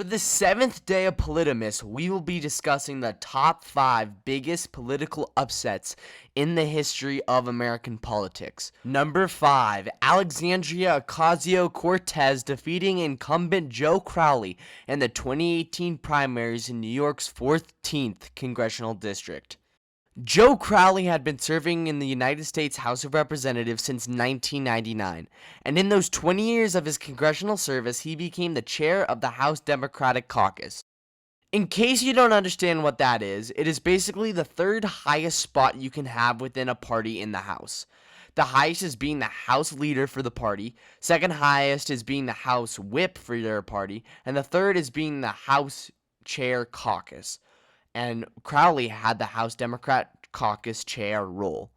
For the 7th day of Politmas, we will be discussing the top 5 biggest political upsets in the history of American politics. Number 5, Alexandria Ocasio-Cortez defeating incumbent Joe Crowley in the 2018 primaries in New York's 14th congressional district. Joe Crowley had been serving in the United States House of Representatives since 1999, and in those 20 years of his congressional service, he became the chair of the House Democratic Caucus. In case you don't understand what that is, it is basically the third highest spot you can have within a party in the House. The highest is being the House leader for the party, second highest is being the House whip for their party, and the third is being the House Chair Caucus. And Crowley had the House Democrat Caucus chair role.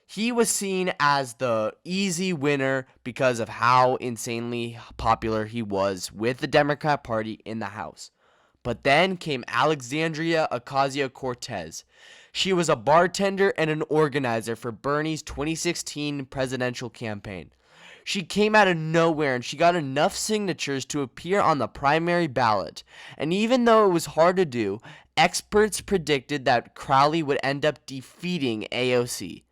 He was seen as the easy winner because of how insanely popular he was with the Democrat Party in the House. But then came Alexandria Ocasio-Cortez. She was a bartender and an organizer for Bernie's 2016 presidential campaign. She came out of nowhere and she got enough signatures to appear on the primary ballot. And even though it was hard to do, experts predicted that Crowley would end up defeating AOC.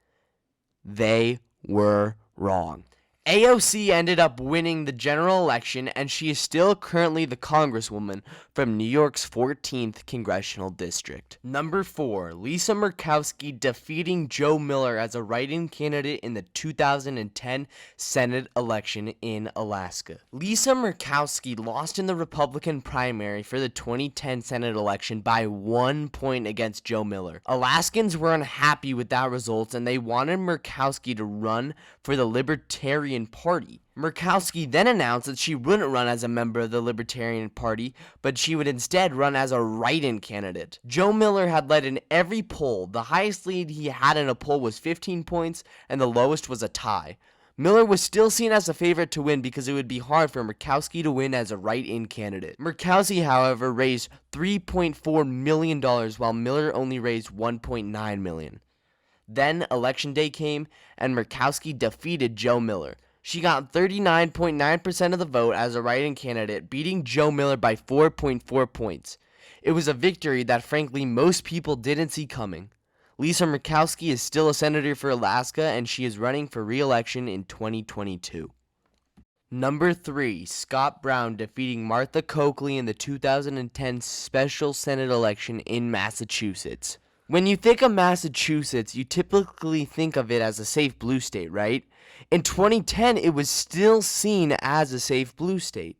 They were wrong. AOC ended up winning the general election, and she is still currently the congresswoman from New York's 14th congressional district. Number 4, Lisa Murkowski defeating Joe Miller as a write-in candidate in the 2010 Senate election in Alaska. Lisa Murkowski lost in the Republican primary for the 2010 Senate election by 1 point against Joe Miller. Alaskans were unhappy with that result, and they wanted Murkowski to run for the Libertarian Party. Murkowski then announced that she wouldn't run as a member of the Libertarian Party, but she would instead run as a write-in candidate. Joe Miller had led in every poll. The highest lead he had in a poll was 15 points, and the lowest was a tie. Miller was still seen as a favorite to win because it would be hard for Murkowski to win as a write-in candidate. Murkowski, however, raised $3.4 million, while Miller only raised $1.9 million. Then election day came, and Murkowski defeated Joe Miller. She got 39.9% of the vote as a write-in candidate, beating Joe Miller by 4.4 points. It was a victory that frankly most people didn't see coming. Lisa Murkowski is still a senator for Alaska, and she is running for re-election in 2022. Number 3, Scott Brown defeating Martha Coakley in the 2010 special Senate election in Massachussetts. When you think of Massachusetts, you typically think of it as a safe blue state, right? In 2010, it was still seen as a safe blue state.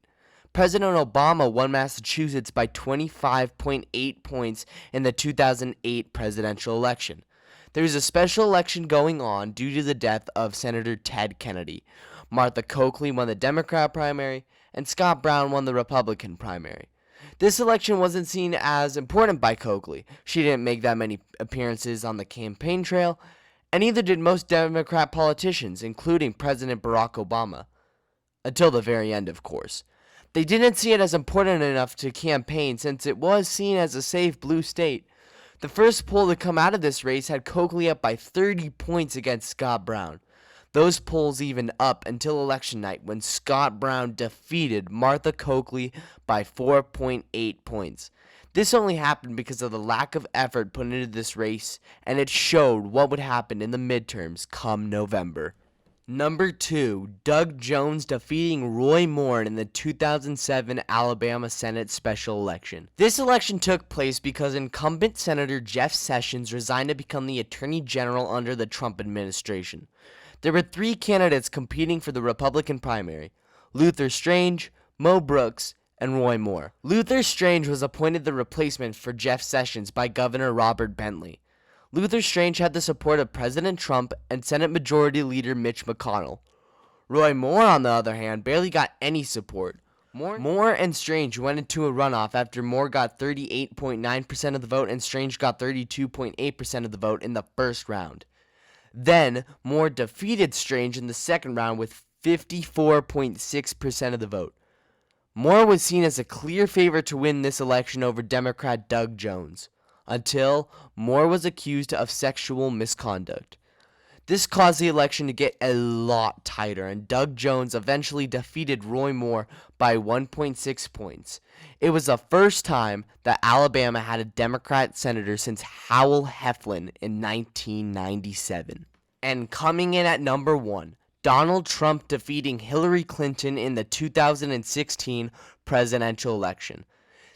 President Obama won Massachusetts by 25.8 points in the 2008 presidential election. There was a special election going on due to the death of Senator Ted Kennedy. Martha Coakley won the Democrat primary, and Scott Brown won the Republican primary. This election wasn't seen as important by Coakley. She didn't make that many appearances on the campaign trail, and neither did most Democrat politicians, including President Barack Obama. Until the very end, of course. They didn't see it as important enough to campaign since it was seen as a safe blue state. The first poll to come out of this race had Coakley up by 30 points against Scott Brown. Those polls even up until election night when Scott Brown defeated Martha Coakley by 4.8 points. This only happened because of the lack of effort put into this race, and it showed what would happen in the midterms come November. Number 2, Doug Jones defeating Roy Moore in the 2007 Alabama Senate special election. This election took place because incumbent Senator Jeff Sessions resigned to become the Attorney General under the Trump administration. There were 3 candidates competing for the Republican primary: Luther Strange, Mo Brooks, and Roy Moore. Luther Strange was appointed the replacement for Jeff Sessions by Governor Robert Bentley. Luther Strange had the support of President Trump and Senate Majority Leader Mitch McConnell. Roy Moore, on the other hand, barely got any support. Moore and Strange went into a runoff after Moore got 38.9% of the vote and Strange got 32.8% of the vote in the first round. Then, Moore defeated Strange in the second round with 54.6% of the vote. Moore was seen as a clear favorite to win this election over Democrat Doug Jones, until Moore was accused of sexual misconduct. This caused the election to get a lot tighter, and Doug Jones eventually defeated Roy Moore by 1.6 points. It was the first time that Alabama had a Democrat senator since Howell Heflin in 1997. And coming in at number 1, Donald Trump defeating Hillary Clinton in the 2016 presidential election.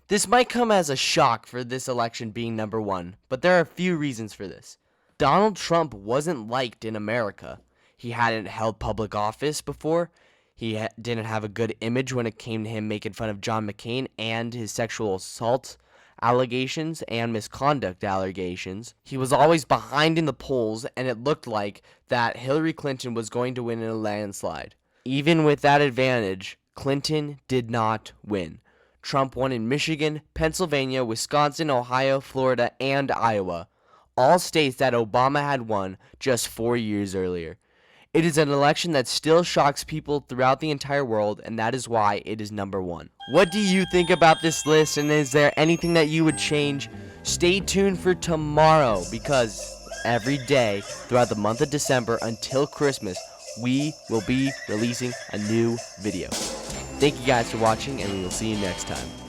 This might come as a shock for this election being number 1, but there are a few reasons for this. Donald Trump wasn't liked in America. He hadn't held public office before. He didn't have a good image when it came to him making fun of John McCain and his sexual assault allegations and misconduct allegations. He was always behind in the polls, and it looked like that Hillary Clinton was going to win in a landslide. Even with that advantage, Clinton did not win. Trump won in Michigan, Pennsylvania, Wisconsin, Ohio, Florida, and Iowa, all states that Obama had won just 4 years earlier. It is an election that still shocks people throughout the entire world, and that is why it is number 1. What do you think about this list, and is there anything that you would change? Stay tuned for tomorrow, because every day throughout the month of December until Christmas, we will be releasing a new video. Thank you guys for watching, and we will see you next time.